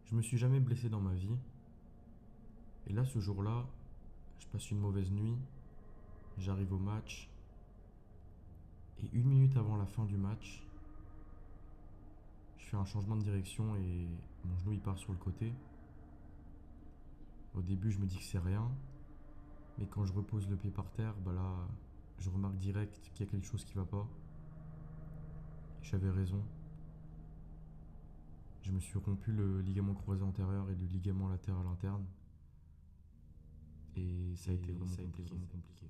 Je me suis jamais blessé dans ma vie. Et là, ce jour-là, je passe une mauvaise nuit. J'arrive au match. Et 1 minute avant la fin du match, je fais un changement de direction et mon genou il part sur le côté. Au début, je me dis que c'est rien. Mais quand je repose le pied par terre, bah là, je remarque direct qu'il y a quelque chose qui va pas. J'avais raison. Je me suis rompu le ligament croisé antérieur et le ligament latéral interne. Et ça a été vraiment compliqué.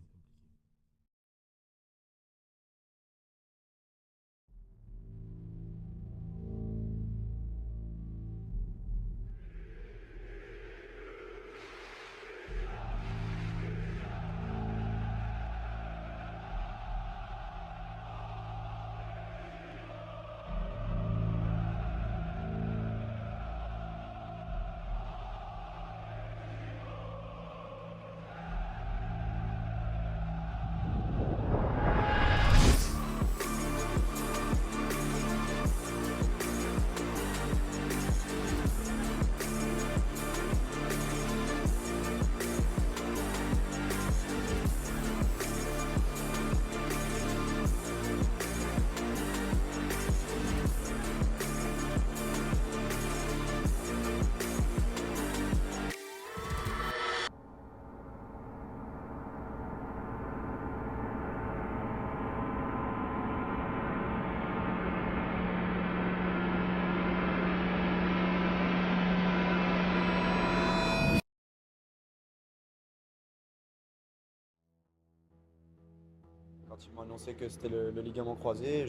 Quand ils m'ont annoncé que c'était le ligament croisé,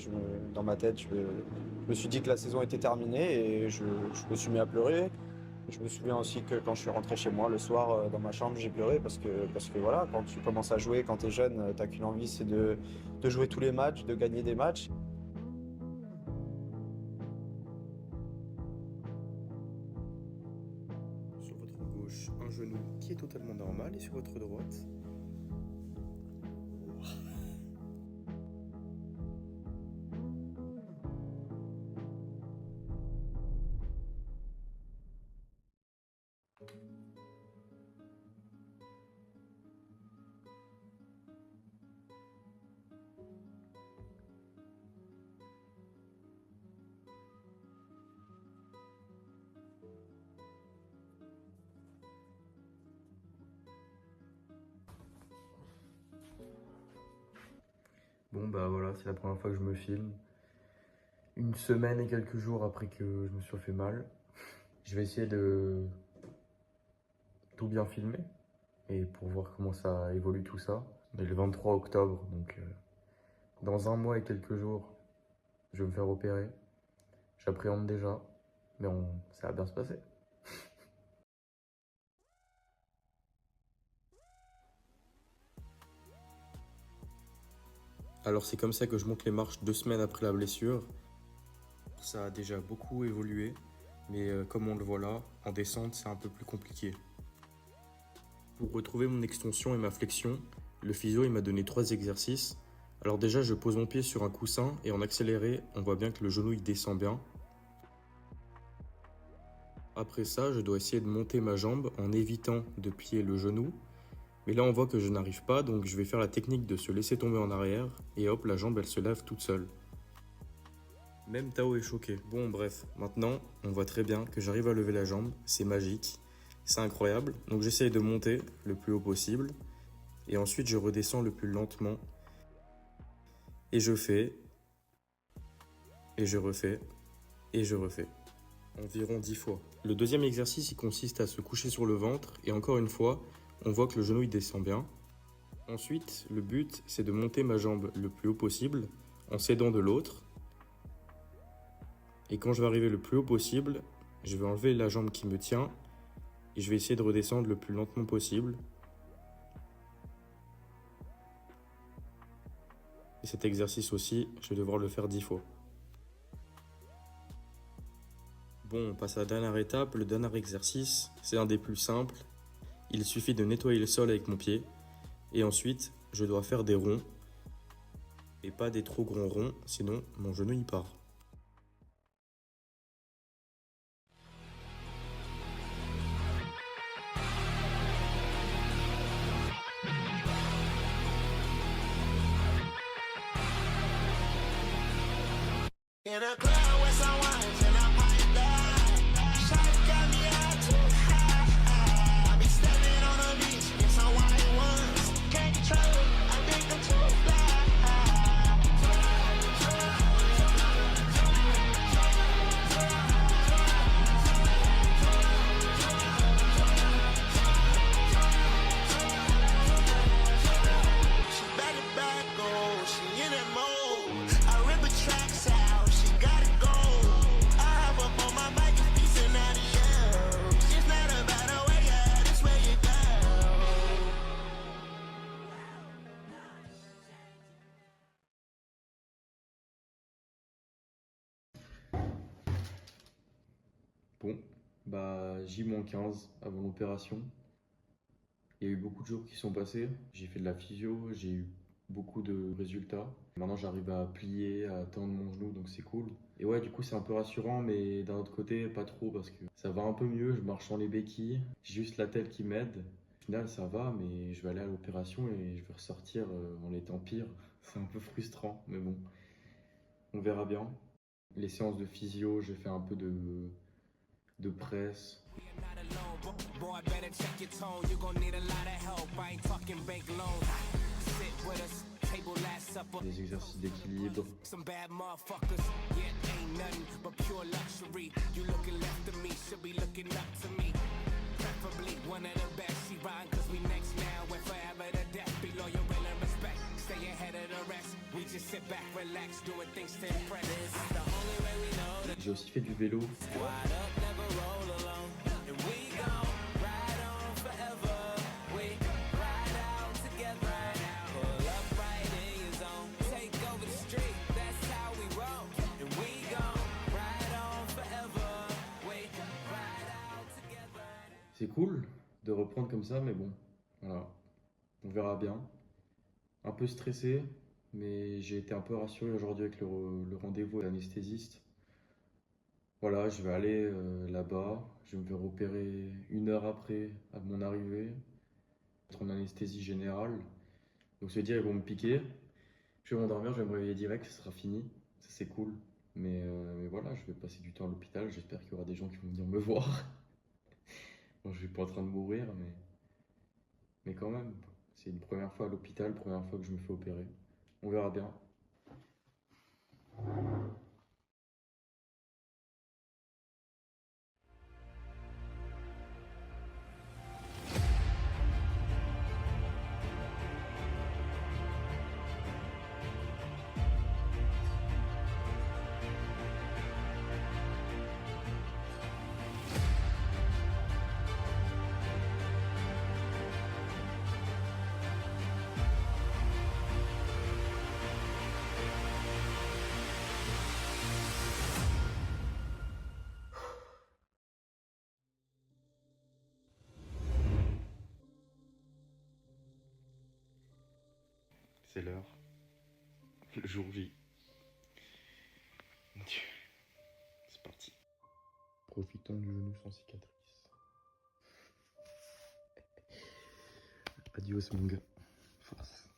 dans ma tête, je me suis dit que la saison était terminée et je me suis mis à pleurer. Je me souviens aussi que quand je suis rentré chez moi le soir dans ma chambre, j'ai pleuré parce que voilà, quand tu commences à jouer, quand tu es jeune, t'as qu'une envie, c'est de jouer tous les matchs, de gagner des matchs. Sur votre gauche, un genou qui est totalement normal et sur votre droite, Bon bah voilà, c'est la première fois que je me filme. 1 semaine et quelques jours après que je me suis fait mal. Je vais essayer de tout bien filmer et pour voir comment ça évolue tout ça. On est le 23 octobre, donc dans 1 mois et quelques jours, je vais me faire opérer. J'appréhende déjà, mais ça va bien se passer. alors c'est comme ça que je monte les marches 2 semaines après la blessure. Ça a déjà beaucoup évolué, mais comme on le voit là, en descente c'est un peu plus compliqué. Pour retrouver mon extension et ma flexion, le physio il m'a donné 3 exercices. Alors déjà je pose mon pied sur un coussin et en accéléré, on voit bien que le genou il descend bien. Après ça, je dois essayer de monter ma jambe en évitant de plier le genou. Mais là on voit que je n'arrive pas, donc je vais faire la technique de se laisser tomber en arrière et hop, la jambe elle se lève toute seule. Même Tao est choqué. Bon bref, maintenant on voit très bien que j'arrive à lever la jambe, c'est magique, c'est incroyable. Donc j'essaye de monter le plus haut possible et ensuite je redescends le plus lentement. Et je fais, et je refais, et je refais. Environ 10 fois. Le deuxième exercice il consiste à se coucher sur le ventre et encore une fois, on voit que le genou il descend bien. Ensuite, le but c'est de monter ma jambe le plus haut possible en s'aidant de l'autre. Et quand je vais arriver le plus haut possible, je vais enlever la jambe qui me tient et je vais essayer de redescendre le plus lentement possible. Et cet exercice aussi, je vais devoir le faire 10 fois. Bon, on passe à la dernière étape, le dernier exercice, c'est un des plus simples. Il suffit de nettoyer le sol avec mon pied et ensuite, je dois faire des ronds et pas des trop grands ronds, sinon mon genou y part. In a club with some wines and I'm high back. Shawty got me out too high. I be stepping on the beach in some white ones. Can't control it, I think I'm too fly. She back to back, oh, she in that mode. I rip her tracks out, she gotta go. I hop up on my bike and piecing out of you. It's not about the way, yeah, this way you go. Bon, bah J-15 avant l'opération. Il y a eu beaucoup de jours qui sont passés. J'ai fait de la physio, j'ai eu beaucoup de résultats. Maintenant, j'arrive à plier, à tendre mon genou, donc c'est cool. Et ouais, du coup, c'est un peu rassurant, mais d'un autre côté, pas trop parce que ça va un peu mieux. Je marche sans les béquilles, j'ai juste la tête qui m'aide. Au final, ça va, mais je vais aller à l'opération et je vais ressortir en étant pire. C'est un peu frustrant, mais bon, on verra bien. Les séances de physio, j'ai fait un peu de presse. Boy, better check your tone. You gon' need a lot of help. I ain't talking bank loans. Sit with us, table last supper. Des exercices d'équilibre. Some bad motherfuckers. Yeah, ain't nothing but pure luxury. You looking left of me, should be looking up to me. Preferably one of the best. She riding cause we next now. We're forever to death. Be loyal, will and respect. Stay ahead of the rest. We just sit back, relax, doing things to impress. This is the only way we know that. J'ai aussi fait du vélo. Squad up, never roll alone. And we gon' ride on forever. We ride out together. Pull up right in your zone. Take over the street, that's how we roll. And we gon' ride on forever. We ride out together. C'est cool de reprendre comme ça, mais bon, voilà, on verra bien. Un peu stressé, mais j'ai été un peu rassuré aujourd'hui avec le rendez-vous à l'anesthésiste. Voilà, je vais aller là-bas, je vais me faire opérer 1 heure après à mon arrivée, être en anesthésie générale. Donc se dire ils vont me piquer, je vais m'endormir, je vais me réveiller direct, ce sera fini, ça c'est cool. Mais voilà, je vais passer du temps à l'hôpital, j'espère qu'il y aura des gens qui vont venir me voir. Bon, je suis pas en train de mourir, mais quand même, c'est une première fois à l'hôpital, première fois que je me fais opérer. On verra bien. C'est l'heure, le jour J. Mon Dieu, c'est parti. Profitons du genou sans cicatrice. Adios mon gars. Force.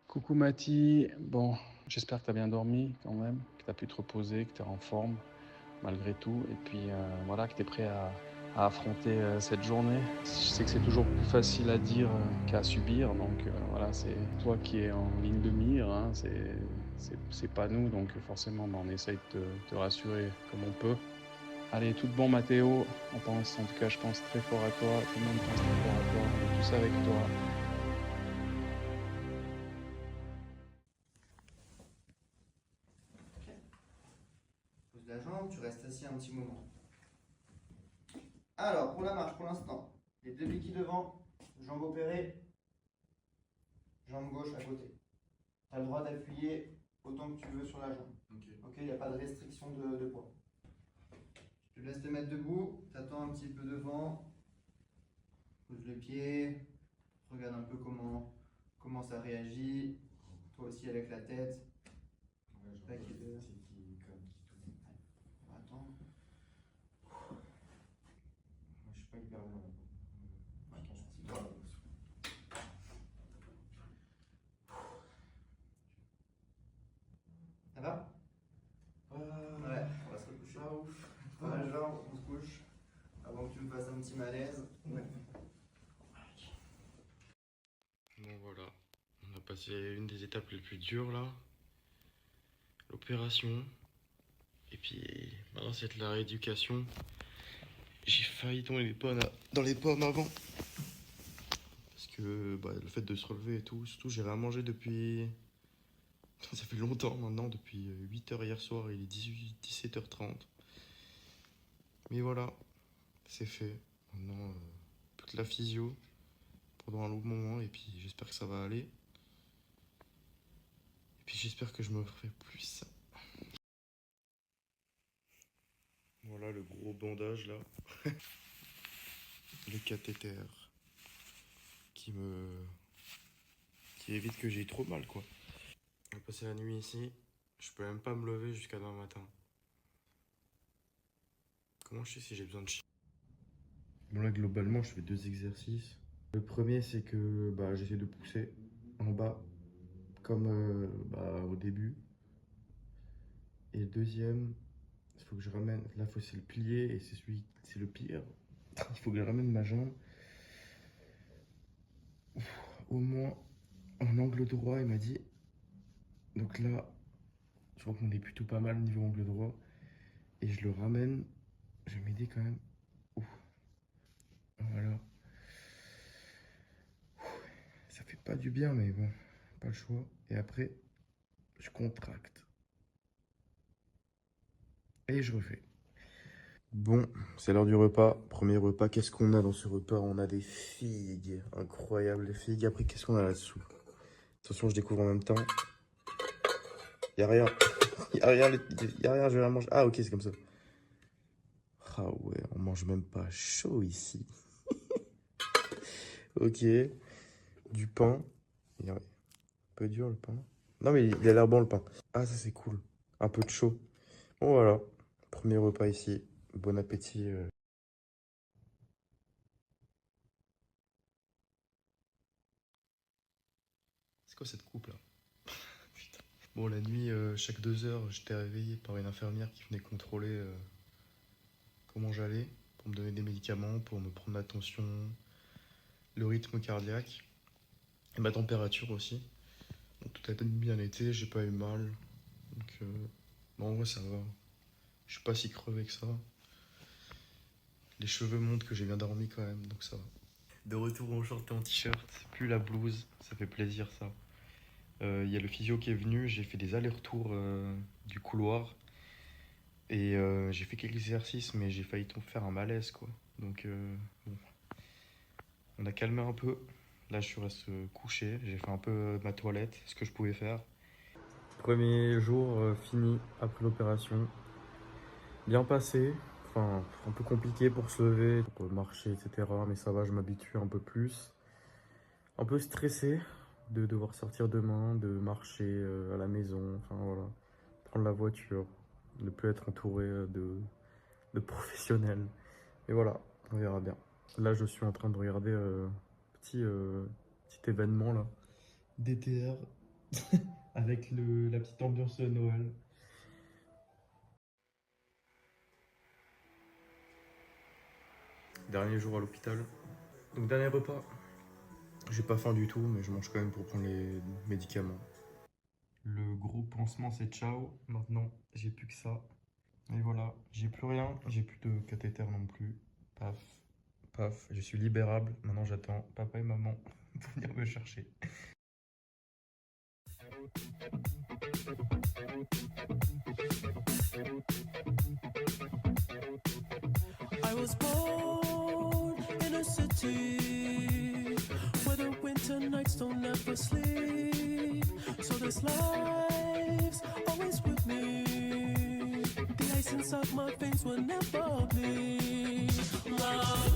Coucou Mathie, bon, j'espère que tu as bien dormi quand même, que tu as pu te reposer, que tu es en forme malgré tout, et puis voilà, que tu es prêt à affronter cette journée. Je sais que c'est toujours plus facile à dire qu'à subir, donc voilà, c'est toi qui es en ligne de mire, hein, c'est pas nous, donc forcément on essaye de te rassurer comme on peut. Allez, tout de bon Mathéo, on pense, en tout cas je pense très fort à toi, tout le monde pense très fort à toi, on est tous avec toi. Pose la jambe, tu restes assis un petit moment. Alors, pour la marche, pour l'instant, les 2 béquilles devant, jambe opérée, jambe gauche à côté. Tu as le droit d'appuyer autant que tu veux sur la jambe. Ok, il n'y a pas de restriction de poids. Je te laisse te mettre debout, tu attends un petit peu devant, pose le pied, regarde un peu comment ça réagit. Toi aussi avec la tête. On va attendre. Je suis pas hyper bon. c'est une des étapes les plus dures là. L'opération. Et puis maintenant c'est la rééducation. J'ai failli tomber dans les pommes avant. Parce que le fait de se relever et tout, surtout j'ai rien mangé depuis... Ça fait longtemps maintenant, depuis 8h hier soir, il est 17h30. Mais voilà, c'est fait. Maintenant, plus que la physio pendant un long moment et puis j'espère que ça va aller. Et puis j'espère que je me ferai plus ça. Voilà le gros bandage là. Le cathéter qui évite que j'ai trop mal quoi. On va passer la nuit ici. Je peux même pas me lever jusqu'à demain matin. Comment je sais si j'ai besoin de chier? Bon là globalement je fais 2 exercices. Le premier c'est que j'essaie de pousser en bas comme au début. Et le deuxième, il faut que je ramène, là c'est le plié et c'est le pire. Il faut que je ramène ma jambe au moins en angle droit, il m'a dit. Donc là, je vois qu'on est plutôt pas mal au niveau angle droit. Et je le ramène, je vais m'aider quand même. Ouf. Voilà. Ça fait pas du bien, mais bon, pas le choix. Et après, je contracte. Et je refais. Bon, c'est l'heure du repas. Premier repas, qu'est-ce qu'on a dans ce repas? On a des figues. Incroyable, les figues. Après, qu'est-ce qu'on a là-dessous? Attention, je découvre en même temps. Y'a rien. Y'a rien, je vais la manger. Ah, ok, c'est comme ça. Ah ouais, on mange même pas chaud ici. Ok. Du pain. Il est un peu dur le pain. Non, mais il a l'air bon le pain. Ah, ça c'est cool. Un peu de chaud. Bon, voilà. Premier repas ici. Bon appétit. C'est quoi cette coupe là? Putain. Bon, la nuit, chaque 2 heures, j'étais réveillé par une infirmière qui venait contrôler comment j'allais, pour me donner des médicaments, pour me prendre la tension, le rythme cardiaque et ma température aussi. Donc, tout a bien été, j'ai pas eu mal. Donc, en vrai, ça va. Je suis pas si crevé que ça. Les cheveux montrent que j'ai bien dormi quand même, donc ça va. De retour en short et en t-shirt, plus la blouse, ça fait plaisir ça. Y a le physio qui est venu, j'ai fait des allers-retours du couloir. Et j'ai fait quelques exercices, mais j'ai failli faire un malaise quoi. Donc bon. On a calmé un peu. Là je suis resté couché, j'ai fait un peu ma toilette, ce que je pouvais faire. Premier jour fini après l'opération. Bien passé, enfin un peu compliqué pour se lever, pour marcher, etc. Mais ça va, je m'habitue un peu plus. Un peu stressé de devoir sortir demain, de marcher à la maison, enfin voilà. Prendre la voiture, ne plus être entouré de professionnels. Et voilà, on verra bien. Là, je suis en train de regarder petit événement là, DTR, avec la petite ambiance de Noël. Dernier jour à l'hôpital. Donc dernier repas. J'ai pas faim du tout, mais je mange quand même pour prendre les médicaments. Le gros pansement, c'est ciao. Maintenant, j'ai plus que ça. Et voilà, j'ai plus rien. J'ai plus de cathéter non plus. Paf, paf, je suis libérable. Maintenant, j'attends papa et maman pour venir me chercher. I was born in a city where the winter nights don't ever sleep. So this life's always with me. The ice inside my veins will never bleed. Love,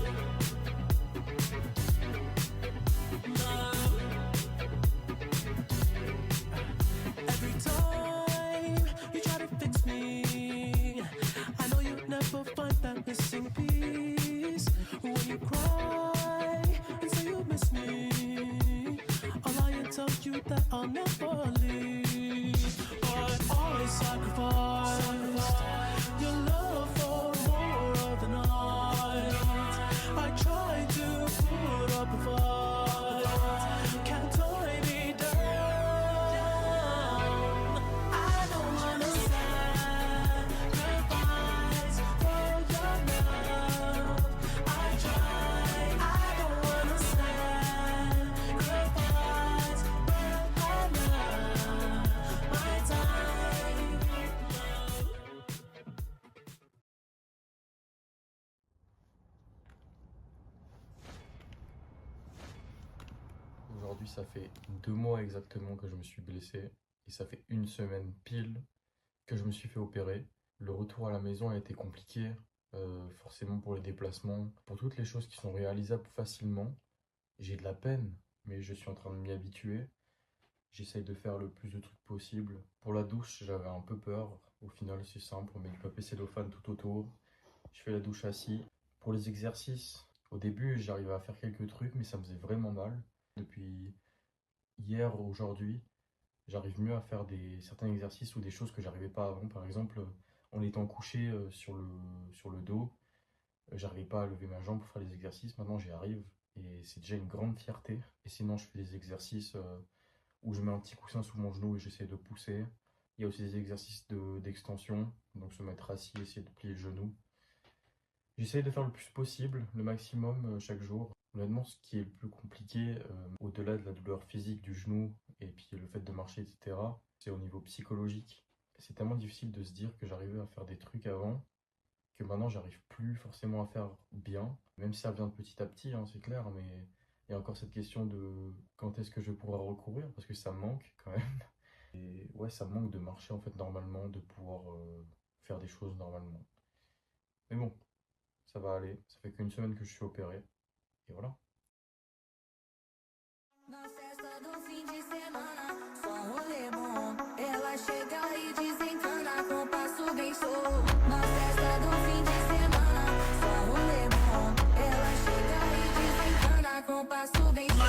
love. Every time you try to fix me, I know you'll never find that missing piece. When you cry and say you miss me, I'll lie and tell you that I'll never leave. But I sacrificed your love for more of the night. I tried to put up a fight. Aujourd'hui, ça fait 2 mois exactement que je me suis blessé et ça fait 1 semaine pile que je me suis fait opérer. Le retour à la maison a été compliqué, forcément pour les déplacements, pour toutes les choses qui sont réalisables facilement. J'ai de la peine, mais je suis en train de m'y habituer. J'essaye de faire le plus de trucs possible. Pour la douche, j'avais un peu peur. Au final, c'est simple, on met du papier cellophane tout autour. Je fais la douche assis. Pour les exercices, au début, j'arrivais à faire quelques trucs, mais ça me faisait vraiment mal. Depuis hier, aujourd'hui, j'arrive mieux à faire certains exercices ou des choses que j'arrivais pas avant. Par exemple, en étant couché sur le dos, j'arrivais pas à lever ma jambe pour faire les exercices. Maintenant, j'y arrive et c'est déjà une grande fierté. Et sinon, je fais des exercices où je mets un petit coussin sous mon genou et j'essaie de pousser. Il y a aussi des exercices d'extension, donc se mettre assis, essayer de plier le genou. J'essaie de faire le plus possible, le maximum chaque jour. Honnêtement, ce qui est le plus compliqué, au-delà de la douleur physique du genou et puis le fait de marcher, etc., c'est au niveau psychologique. C'est tellement difficile de se dire que j'arrivais à faire des trucs avant, que maintenant j'arrive plus forcément à faire bien, même si ça vient de petit à petit, hein, c'est clair, mais il y a encore cette question de quand est-ce que je pourrai recourir, parce que ça me manque quand même. Et ouais, ça me manque de marcher en fait normalement, de pouvoir faire des choses normalement. Mais bon, ça va aller, ça fait qu'une semaine que je suis opéré, et voilà. Na festa do fim de semana, só um rolê bom. Ela chega e desencana com passo bem solto. Na festa do fim de semana, só um rolê bom. Ela chega e desencana com passo bem solto.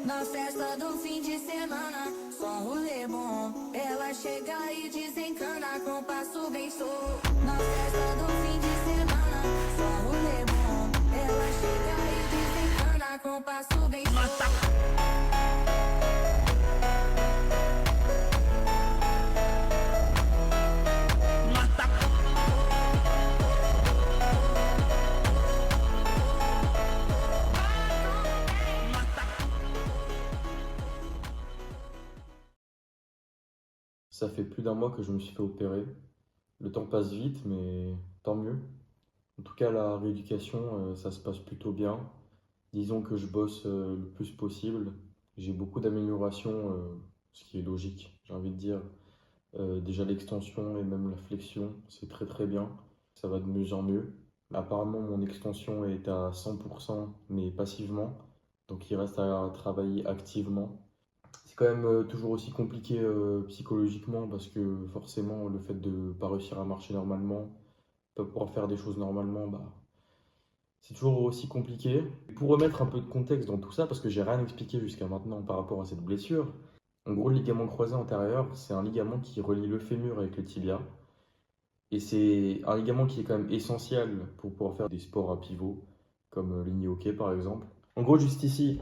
Na festa do fim de semana, só um rolê bom. Ela chega e desencana com passo bem solto. Na festa do fim de semana, só um rolê bom. Ela chega e desencana com passo bem solto. Ça fait plus d'1 mois que je me suis fait opérer. Le temps passe vite, mais tant mieux. En tout cas, la rééducation, ça se passe plutôt bien. Disons que je bosse le plus possible. J'ai beaucoup d'améliorations, ce qui est logique, j'ai envie de dire. Déjà l'extension et même la flexion, c'est très très bien. Ça va de mieux en mieux. Apparemment, mon extension est à 100%, mais passivement. Donc il reste à travailler activement. C'est quand même toujours aussi compliqué psychologiquement parce que forcément le fait de ne pas réussir à marcher normalement, pas pouvoir faire des choses normalement, bah, c'est toujours aussi compliqué. Pour remettre un peu de contexte dans tout ça, parce que j'ai rien expliqué jusqu'à maintenant par rapport à cette blessure, en gros le ligament croisé antérieur, c'est un ligament qui relie le fémur avec le tibia. Et c'est un ligament qui est quand même essentiel pour pouvoir faire des sports à pivot, comme le knee hockey par exemple. En gros, juste ici,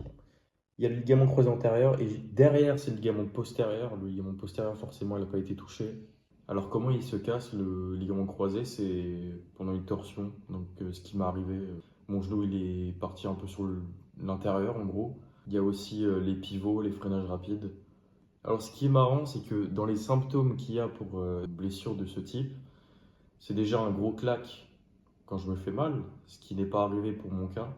il y a le ligament croisé antérieur et derrière, c'est le ligament postérieur. Le ligament postérieur, forcément, il n'a pas été touché. Alors, comment il se casse le ligament croisé? C'est pendant une torsion. Donc, ce qui m'est arrivé, mon genou, il est parti un peu sur l'intérieur, en gros. Il y a aussi les pivots, les freinages rapides. Alors, ce qui est marrant, c'est que dans les symptômes qu'il y a pour une blessure de ce type, c'est déjà un gros claque quand je me fais mal, ce qui n'est pas arrivé pour mon cas,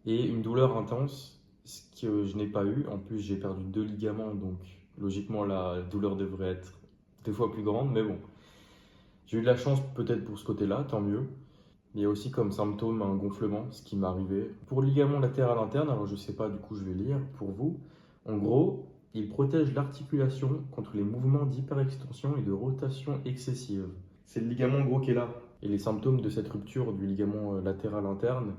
et une douleur intense, ce que je n'ai pas eu. En plus, j'ai perdu 2 ligaments, donc logiquement la douleur devrait être 2 fois plus grande, mais bon. J'ai eu de la chance peut-être pour ce côté-là, tant mieux. Il y a aussi comme symptôme un gonflement, ce qui m'est arrivé. Pour le ligament latéral interne, alors je sais pas, du coup je vais lire pour vous. En gros, il protège l'articulation contre les mouvements d'hyperextension et de rotation excessive. C'est le ligament gros qui est là. Et les symptômes de cette rupture du ligament latéral interne,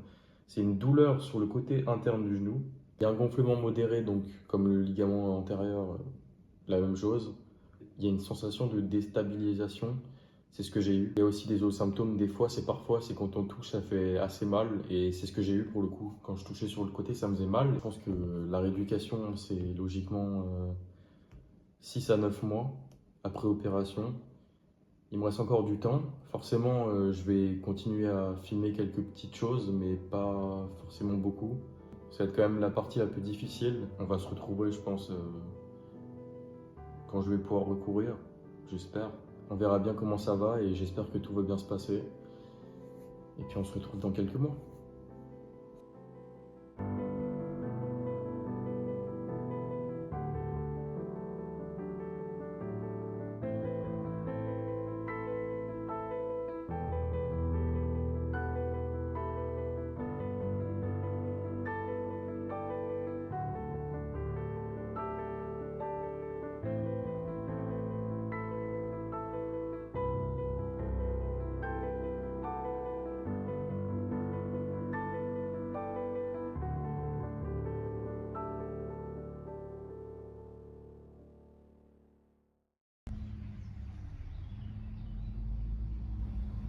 c'est une douleur sur le côté interne du genou. Il y a un gonflement modéré, donc comme le ligament antérieur, la même chose. Il y a une sensation de déstabilisation, c'est ce que j'ai eu. Il y a aussi des autres symptômes, des fois c'est quand on touche, ça fait assez mal. Et c'est ce que j'ai eu pour le coup. Quand je touchais sur le côté, ça me faisait mal. Je pense que la rééducation, c'est logiquement 6 à 9 mois après opération. Il me reste encore du temps. Forcément, je vais continuer à filmer quelques petites choses, mais pas forcément beaucoup. Ça va être quand même la partie la plus difficile. On va se retrouver, je pense, quand je vais pouvoir recourir, j'espère. On verra bien comment ça va et j'espère que tout va bien se passer. Et puis on se retrouve dans quelques mois.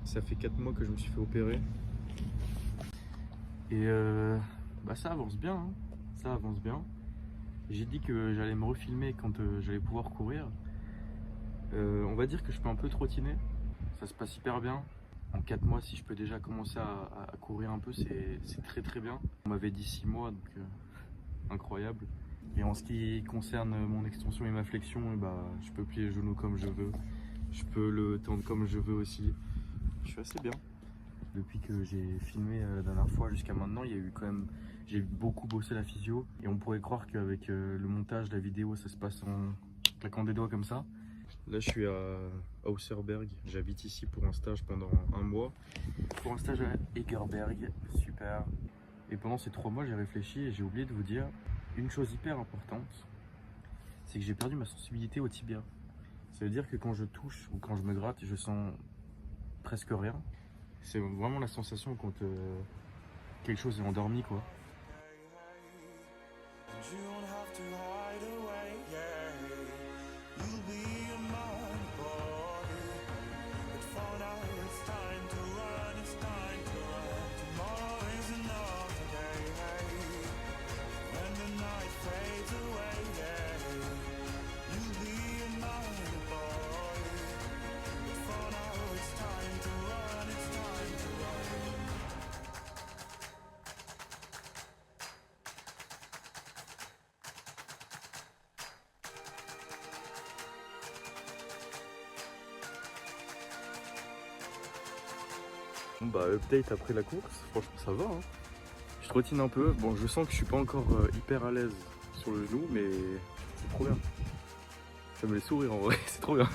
Ça fait 4 mois que je me suis fait opérer. Et ça avance bien, hein. Ça avance bien. J'ai dit que j'allais me refilmer quand j'allais pouvoir courir. On va dire que je peux un peu trottiner. Ça se passe hyper bien. En 4 mois, si je peux déjà commencer à courir un peu, c'est très très bien. On m'avait dit 6 mois, donc incroyable. Et en ce qui concerne mon extension et ma flexion, je peux plier le genou comme je veux. Je peux le tendre comme je veux aussi. Je suis assez bien. Depuis que j'ai filmé la dernière fois jusqu'à maintenant, il y a eu quand même, j'ai beaucoup bossé la physio et on pourrait croire qu'avec le montage, la vidéo, ça se passe en claquant des doigts comme ça. Là, je suis à Auserberg. J'habite ici pour un stage pendant 1 mois. Pour un stage à Egerberg, super. Et pendant ces 3 mois, j'ai réfléchi et j'ai oublié de vous dire une chose hyper importante, c'est que j'ai perdu ma sensibilité au tibia. Ça veut dire que quand je touche ou quand je me gratte, je sens presque rien. C'est vraiment la sensation quand quelque chose est endormi, quoi. Bon update après la course, franchement ça va, hein. Je trottine un peu, bon je sens que je suis pas encore hyper à l'aise sur le genou, mais c'est trop bien. Ça me fait sourire en vrai, c'est trop bien.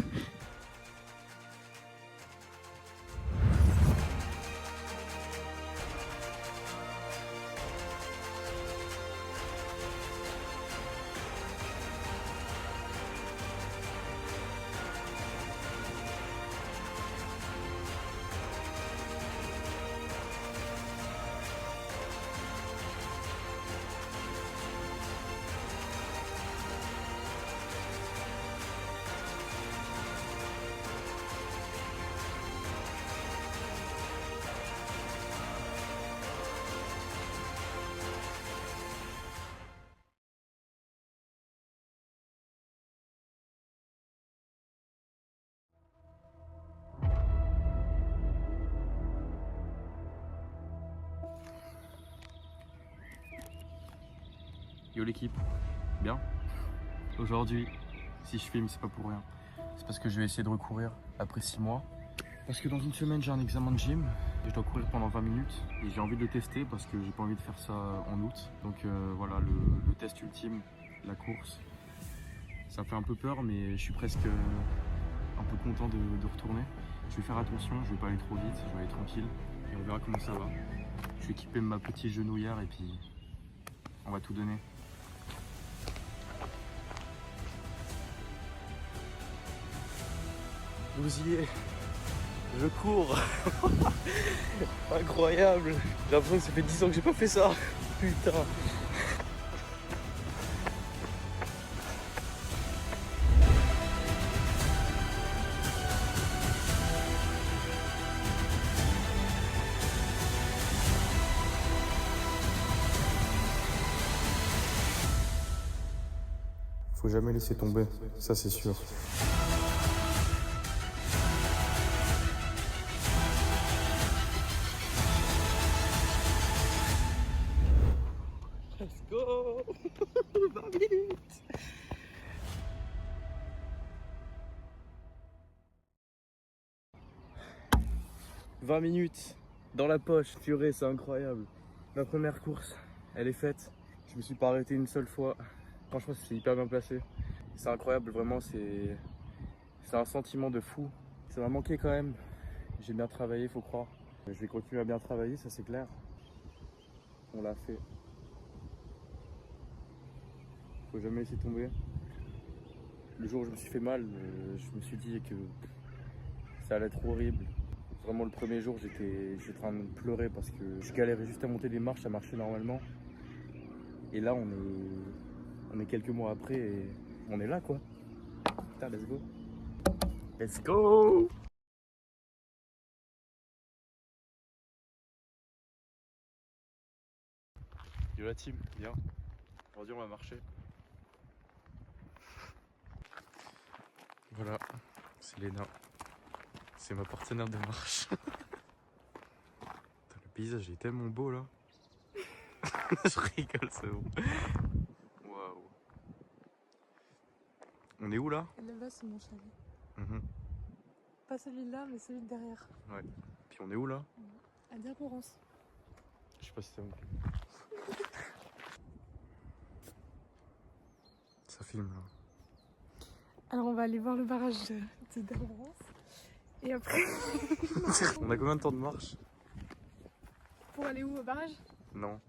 Yo l'équipe, bien. Aujourd'hui, si je filme, c'est pas pour rien. C'est parce que je vais essayer de recourir après 6 mois. Parce que dans une semaine, j'ai un examen de gym et je dois courir pendant 20 minutes. Et j'ai envie de le tester parce que j'ai pas envie de faire ça en août. Donc voilà, le test ultime, la course. Ça fait un peu peur, mais je suis presque un peu content de retourner. Je vais faire attention, je vais pas aller trop vite, je vais aller tranquille. Et on verra comment ça va. Je vais équiper ma petite genouillère et puis on va tout donner. Vous y êtes, je cours. Incroyable. J'ai l'impression que ça fait 10 ans que j'ai pas fait ça. Putain. Faut jamais laisser tomber, ça c'est sûr. Let's go. 20 minutes. « 20 minutes dans la poche, purée, c'est incroyable. Ma première course, elle est faite. Je me suis pas arrêté une seule fois. Franchement, c'est hyper bien placé. C'est incroyable, vraiment, c'est un sentiment de fou. Ça m'a manqué quand même. J'ai bien travaillé, faut croire. Je vais continuer à bien travailler, ça c'est clair. On l'a fait. Faut jamais laisser tomber. Le jour où je me suis fait mal, je me suis dit que ça allait être horrible. Vraiment le premier jour, j'étais en train de pleurer parce que je galérais juste à monter des marches, à marcher normalement. Et là, on est quelques mois après et on est là quoi. Putain, let's go. Let's go. Yo la team, viens. Aujourd'hui on va marcher. Voilà, c'est Léna. C'est ma partenaire de marche. Putain, le paysage est tellement beau là. Je rigole, c'est bon. Waouh. On est où là? Là-bas, c'est mon chalet. Mhm. Pas celui-là, mais celui de derrière. Ouais. Puis on est où là? À Diaporance. Je sais pas si c'est bon. Ça filme là. Alors, on va aller voir le barrage de Diaporance. Et après, On a combien de temps de marche? pour aller où au barrage? Non.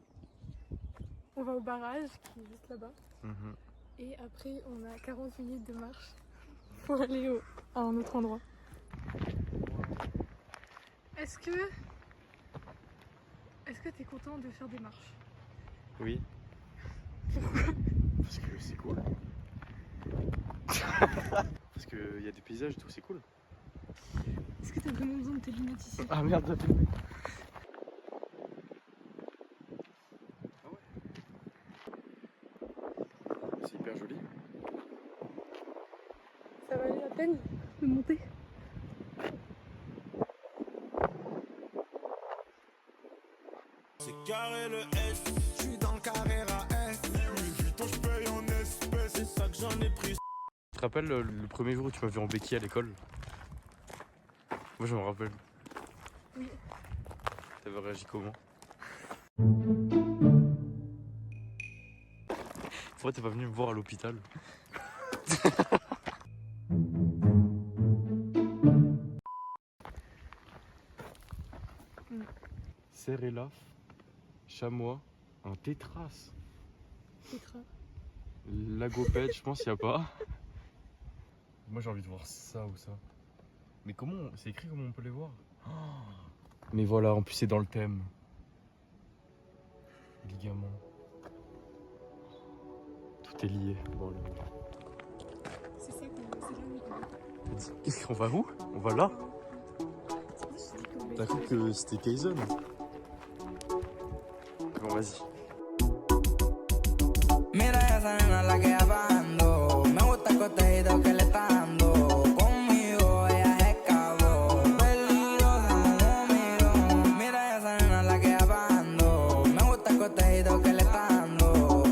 On va au barrage, qui est juste là-bas. Mhm. Et après, on a 40 minutes de marche pour aller à un autre endroit. Est-ce que t'es content de faire des marches? Oui. Parce que c'est cool. Parce qu'il y a des paysages et tout, c'est cool. Est-ce que t'as vraiment besoin de tes lunettes ici? Ah merde, t'as filmé. Ah ouais. C'est hyper joli. Ça valait la peine de monter? C'est carré le S, je suis dans le carré AS. Louis Vuitton, je paye en espèces, c'est ça que j'en ai pris. Tu te rappelles le premier jour où tu m'as vu en béquille à l'école? Moi je me rappelle. Oui. T'avais réagi comment? Pourquoi t'es pas venu me voir à l'hôpital? Cerf-Élaf, chamois, un tétras. Tétra. Lagopède, je pense qu'il n'y a pas. Moi j'ai envie de voir ça ou ça. Mais comment c'est écrit, comment on peut les voir? Mais voilà, en plus c'est dans le thème. Ligament. Tout est lié. Bon, là. C'est ça, c'est là où On va où? On va là? c'est pour ça que je te dis qu'on va T'as cru que c'était Kaizen? Bon, vas-y. Mira esa nena la que ando. Me gusta el cotejito que le está dando. Conmigo ella se acabó. Peligrosa como mirón. Mira esa nena la que ando. Me gusta el cotejito que le está dando.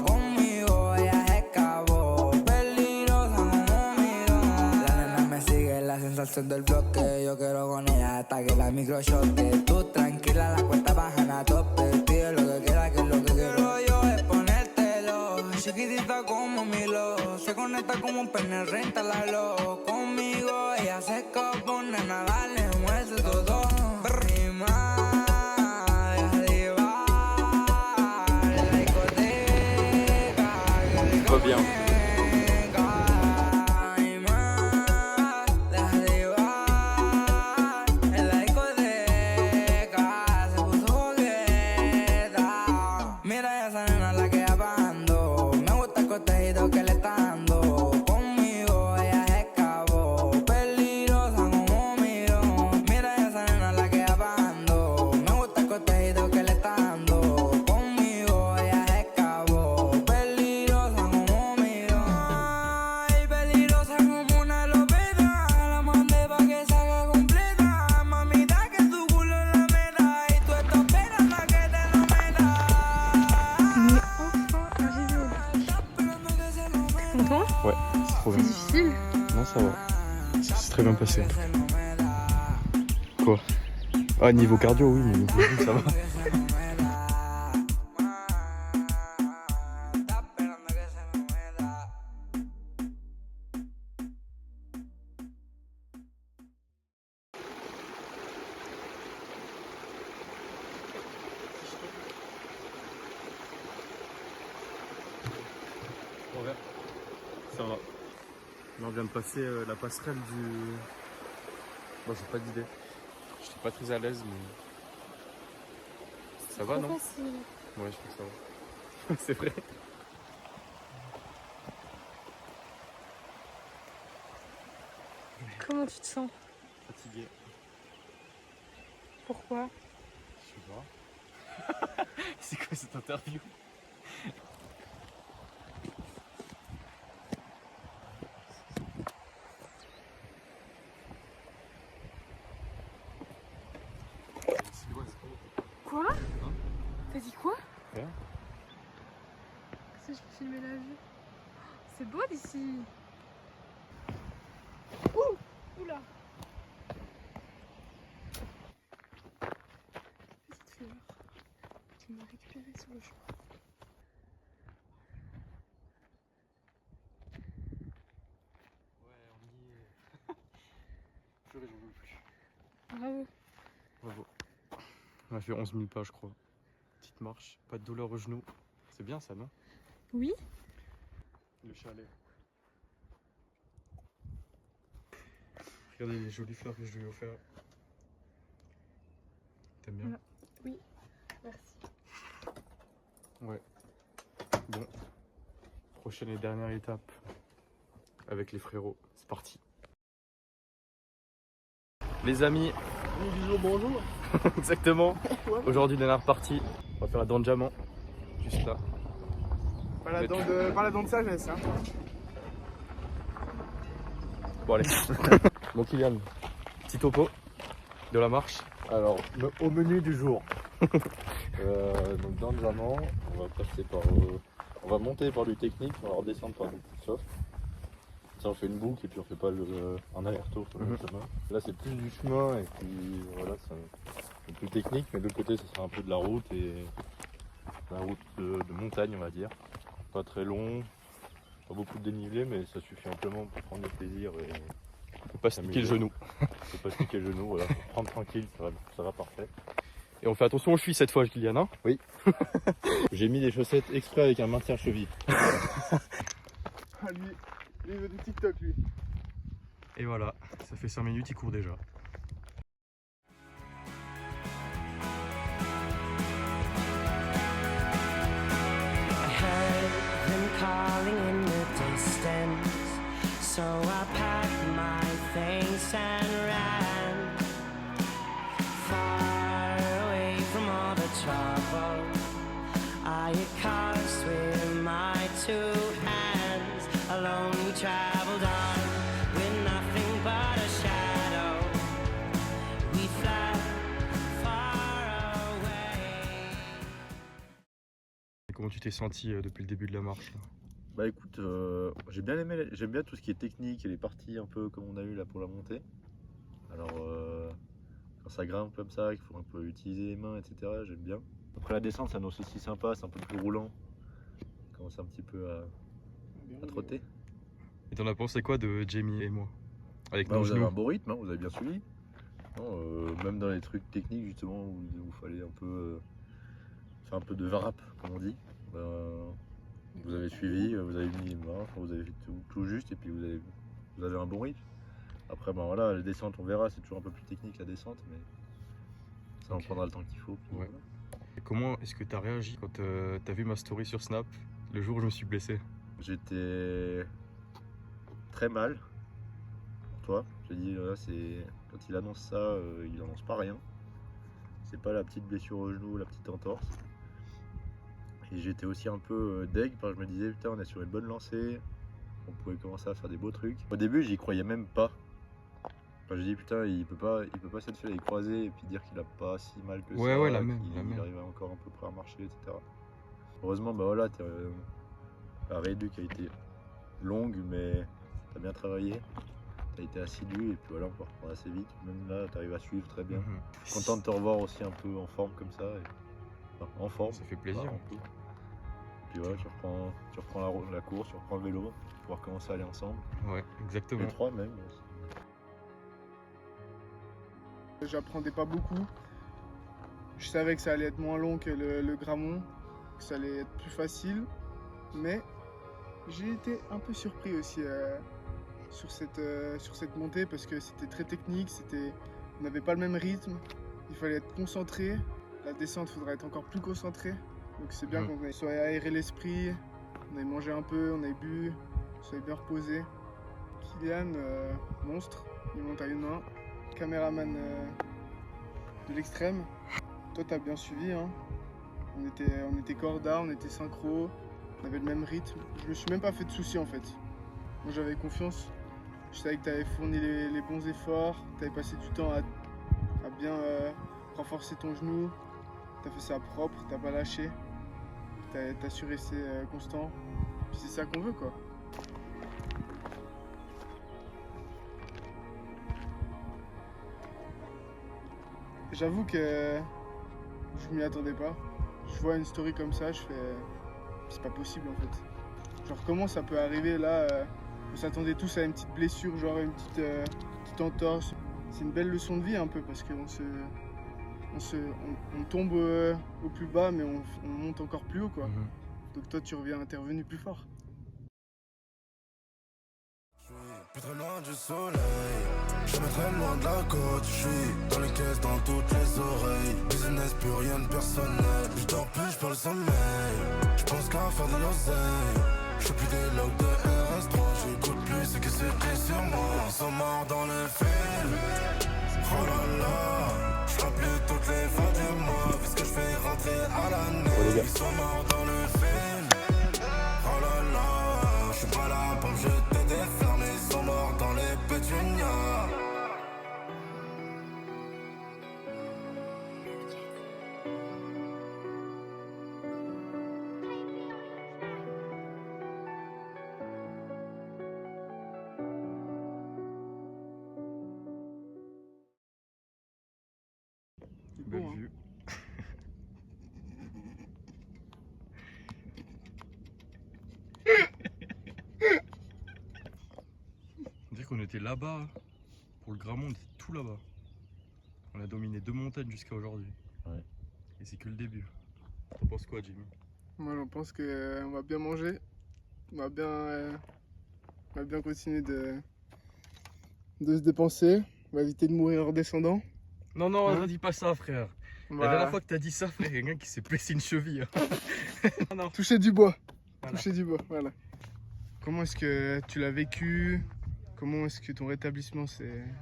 Conmigo ella se acabó. Peligrosa como mirón. La nena me sigue, la sensación del bloque. Yo quiero con ella hasta que la micro choque. Tú tranquila, la cuenta baja a tope. Pide lo que quiera, que es lo que quiero yo es ponértelo. Chiquitita como Milo, se conecta como un pene, rentálalo. Conmigo ella se escapó, nena, dale, muestra todo. Prima, arriba, en la discoteca, Pas bien. ay, más, deja de llevar. En la discoteca se puso coqueta. Mira esa nena la que ando. Me gusta el cotejito que le está dando. Conmigo ella se acabó. Peligrosa como mirón. Mira esa nena Ouais, c'est trop bien. C'est difficile? Non, ça va. C'est très bien passé. Quoi? Ah, niveau cardio, oui, mais niveau jeu, ça va. Ouais, ça va. Là, on vient de passer la passerelle du... Bon, j'ai pas d'idée. J'étais pas très à l'aise, mais... Ça va, non? Facile. Ouais, je trouve que ça va. C'est vrai. Comment tu te sens? Fatigué. Pourquoi? Je sais pas. C'est quoi cette interview? Quoi? T'as dit quoi? Rien. Si je peux filmer la vue. C'est beau d'ici. Ouh! Oula! Petite fleur qui m'a récupéré sur le chemin. Ouais, on y est. Purée, j'en veux plus. Bravo. Bravo. On a fait 11 000 pas, je crois. Petite marche, pas de douleur au genou. C'est bien ça, non? Oui? Le chalet. Regardez les jolies fleurs que je lui ai offert. T'aimes bien? Oui. Merci. Ouais. Bon. Prochaine et dernière étape. Avec les frérots. C'est parti. Les amis. Bonjour, bonjour. Exactement. Aujourd'hui, dernière partie. On va faire la dent de diamant. Juste là. Pas la dent de sagesse, hein. Bon, allez. Bon, Kylian. Petit topo de la marche. Alors, au menu du jour. Donc dans le diamant, on va passer par, on va monter par du technique, on va redescendre par du soft. Ça, on fait une boucle et puis on fait pas un aller-retour sur le chemin. Là, c'est plus du chemin et puis voilà, c'est plus technique, mais de l'autre côté, ça sera un peu de la route et la route de montagne, on va dire. Pas très long, pas beaucoup de dénivelé, mais ça suffit amplement pour prendre du plaisir et Faut pas se piquer le genou. faut pas se piquer le genou, voilà, faut prendre tranquille, ça va parfait. Et on fait attention aux chevilles cette fois, Kylian. Hein? Oui. J'ai mis des chaussettes exprès avec un maintien cheville. Lui, il veut du TikTok, lui. Et voilà, ça fait 5 minutes, il court déjà. Calling in the distance, so I packed my things and ran far away from all the trouble I had caused with my two hands. Alone we traveled on with nothing but a shadow. We fled far away. Et comment tu t'es senti depuis le début de la marche là? Bah écoute, j'aime bien tout ce qui est technique et les parties un peu comme on a eu là pour la montée. Alors quand ça grimpe comme ça, qu'il faut un peu utiliser les mains, etc. J'aime bien. Après la descente, ça annonce aussi sympa, c'est un peu plus roulant. On commence un petit peu à trotter. Et t'en as pensé quoi de Jamie et moi? Avec Bah, nos vous avez genoux. un bon rythme, hein, vous avez bien suivi. Non, même dans les trucs techniques justement où il fallait un peu faire un peu de varap comme on dit. Vous avez suivi, vous avez mis les mains, vous avez fait tout juste et puis vous avez un bon rythme. Après ben voilà, la descente on verra, c'est toujours un peu plus technique la descente, mais ça on prendra le temps qu'il faut. Puis Ouais. voilà. Et comment est-ce que t'as réagi quand t'as vu ma story sur Snap le jour où je me suis blessé? J'étais très mal pour toi. J'ai dit là, quand il annonce ça, il annonce pas rien. C'est pas la petite blessure au genou, la petite entorse. Et j'étais aussi un peu deg parce que je me disais putain on est sur une bonne lancée, on pouvait commencer à faire des beaux trucs. Au début j'y croyais même pas. Enfin, je dis putain il peut pas cette fois les croiser et puis dire qu'il a pas si mal que Ouais, ça, ouais, la même, qu'il la même. arrive encore un peu près à marcher, etc. Heureusement bah voilà, la rééduque a été longue, mais t'as bien travaillé. T'as été assidu et puis voilà, on peut reprendre assez vite. Même là, t'arrives à suivre très bien. Je suis content de te revoir aussi un peu en forme comme ça. Enfin, en forme. Ça fait plaisir. Un peu. Et puis voilà, tu reprends la course, tu reprends le vélo, pour pouvoir commencer à aller ensemble. Ouais, exactement. Les trois même. J'apprenais pas beaucoup. Je savais que ça allait être moins long que le Grammont, que ça allait être plus facile. Mais j'ai été un peu surpris aussi sur cette montée parce que c'était très technique, on n'avait pas le même rythme, il fallait être concentré. La descente, il faudra être encore plus concentré. Donc c'est bien qu'on soit aéré l'esprit, on ait mangé un peu, on ait bu, on soit bien reposé. Kylian, monstre, il monte à une main. Caméraman de l'extrême. Toi, t'as bien suivi, hein. On était corda, on était synchro, on avait le même rythme. Je me suis même pas fait de soucis en fait. Moi, j'avais confiance. Je savais que t'avais fourni les bons efforts, t'avais passé du temps à bien renforcer ton genou. T'as fait ça propre, t'as pas lâché. T'as su rester constant. Puis c'est ça qu'on veut, quoi. J'avoue que je m'y attendais pas. Je vois une story comme ça, je fais c'est pas possible en fait. Genre comment ça peut arriver là on s'attendait tous à une petite blessure, genre une petite entorse. C'est une belle leçon de vie un peu parce qu'on on tombe au plus bas mais on monte encore plus haut quoi. Donc toi tu reviens intervenu plus fort. Plus très loin du soleil, je me très loin de la côte, je suis dans les caisses, dans toutes les oreilles. Business, plus rien de personnel. Je dors plus, je parle sommeil. Je pense qu'à faire de l'oseille. Je fais plus des logs de RS3. J'écoute plus ce que c'était sur moi. Ils sont morts dans le film. Oh là là, je frappe plus toutes les fins du mois. Vu ce que je fais rentrer à l'année. Ils sont morts dans le film. Oh là là, je suis pas là pour me jeter des fleurs, mais ils sont morts dans les pétunias. Belle vue. On dirait qu'on était là-bas. Pour le Grammont, on était tout là-bas. On a dominé 2 montagnes jusqu'à aujourd'hui. Ouais. Et c'est que le début. T'en penses quoi, Jimmy? Moi j'en pense qu'on va bien manger. On va bien continuer de se dépenser. On va éviter de mourir en descendant. Non, non, Hein? ne dis pas ça, frère. Voilà. La dernière fois que t'as dit ça, frère, il y a quelqu'un qui s'est blessé une cheville. Non, non. Toucher du bois. Voilà. Toucher du bois, voilà. Comment est-ce que tu l'as vécu? Comment est-ce que ton rétablissement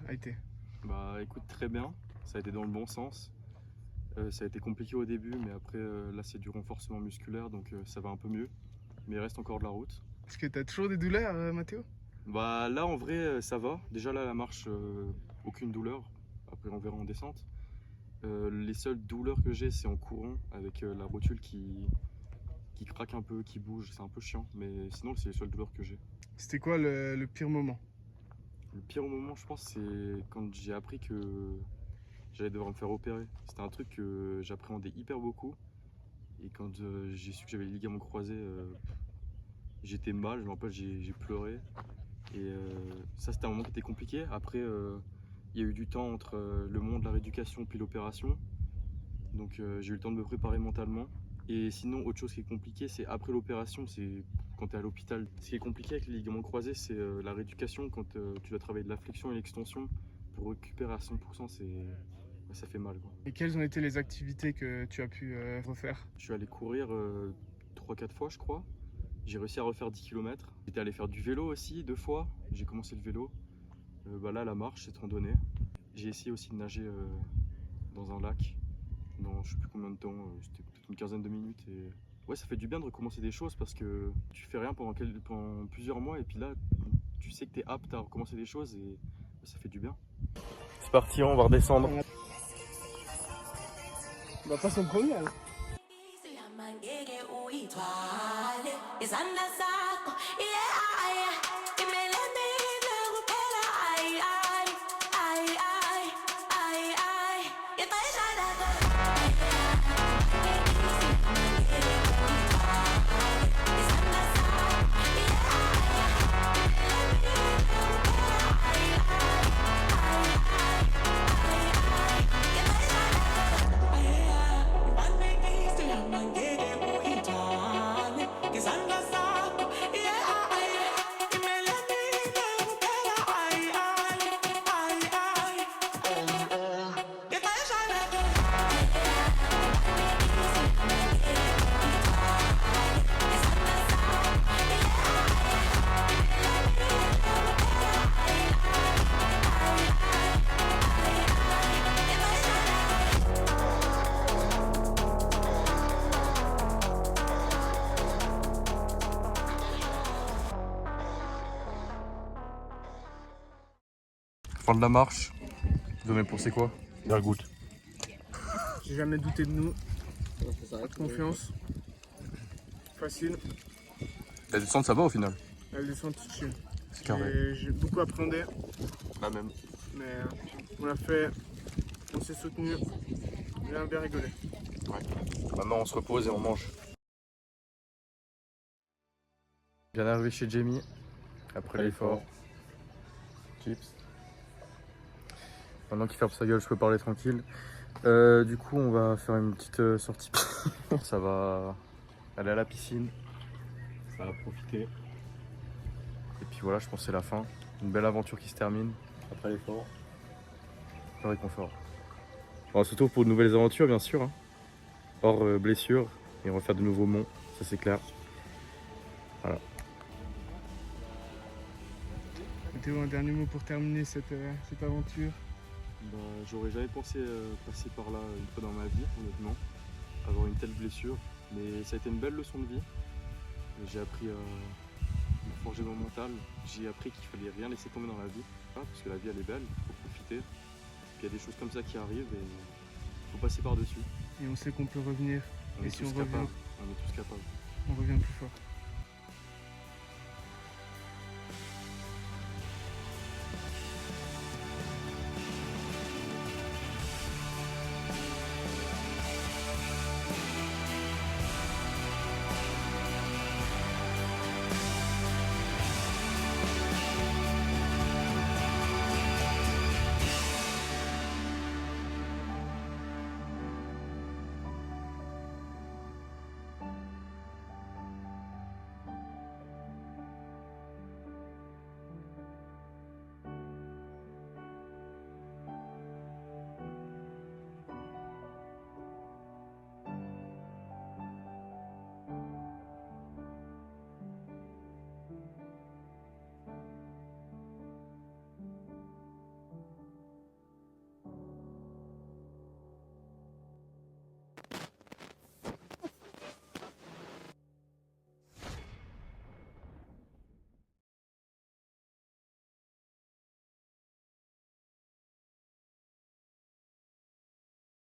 a été? Bah écoute, très bien. Ça a été dans le bon sens. Ça a été compliqué au début, mais après là c'est du renforcement musculaire, donc ça va un peu mieux. Mais il reste encore de la route. Est-ce que tu as toujours des douleurs, Mathéo? Bah là en vrai ça va. Déjà là la marche, aucune douleur. Après on verra en descente. Les seules douleurs que j'ai c'est en courant avec la rotule qui craque un peu, qui bouge. C'est un peu chiant, mais sinon c'est les seules douleurs que j'ai. C'était quoi le pire moment? Le pire moment je pense c'est quand j'ai appris que j'allais devoir me faire opérer. C'était un truc que j'appréhendais hyper beaucoup. Et quand j'ai su que j'avais les ligaments croisés, j'étais mal, je me rappelle, j'ai pleuré. Et ça c'était un moment qui était compliqué. Après il y a eu du temps entre le moment de la rééducation puis l'opération. Donc j'ai eu le temps de me préparer mentalement. Et sinon autre chose qui est compliqué c'est après l'opération, c'est quand tu es à l'hôpital. Ce qui est compliqué avec les ligaments croisés c'est la rééducation quand tu dois travailler de la flexion et l'extension. Pour récupérer à 100%, ça fait mal, quoi. Et quelles ont été les activités que tu as pu refaire? Je suis allé courir 3-4 fois, je crois. J'ai réussi à refaire 10 km. J'étais allé faire du vélo aussi 2 fois. J'ai commencé le vélo. Bah là, la marche, cette randonnée. J'ai essayé aussi de nager dans un lac. Dans je sais plus combien de temps, c'était peut-être une quinzaine de minutes. Et ouais, ça fait du bien de recommencer des choses parce que tu fais rien pendant plusieurs mois et puis là, tu sais que tu es apte à recommencer des choses et ça fait du bien. C'est parti, on va redescendre. Bah pas son premier hein. Fin de la marche. Vous avez pensé quoi? Gargoutte. J'ai jamais douté de nous. Confiance. Facile. La descente, ça va au final? La descente, chill. C'est carré. J'ai beaucoup appréhendé, La même. mais on l'a fait. On s'est soutenu. On a bien rigolé. Ouais. Maintenant, on se repose et on mange. Bien arrivé chez Jamie. Après l'effort. Chips. Maintenant qu'il ferme sa gueule, je peux parler tranquille. Du coup, on va faire une petite sortie. Ça va aller à la piscine. Ça va profiter. Et puis voilà, je pense que c'est la fin. Une belle aventure qui se termine. Après l'effort. Le réconfort. On se retrouve pour de nouvelles aventures, bien sûr. Hein. Hors blessure. Et on va faire de nouveaux monts, ça c'est clair. Voilà. Théo, un dernier mot pour terminer cette aventure. Bah, j'aurais jamais pensé passer par là une fois dans ma vie, honnêtement, avoir une telle blessure. Mais ça a été une belle leçon de vie. J'ai appris à me forger mon mental. J'ai appris qu'il fallait rien laisser tomber dans la vie. Parce que la vie, elle est belle, il faut profiter. Puis il y a des choses comme ça qui arrivent et il faut passer par-dessus. Et on sait qu'on peut revenir. On est tous capables. on revient plus fort.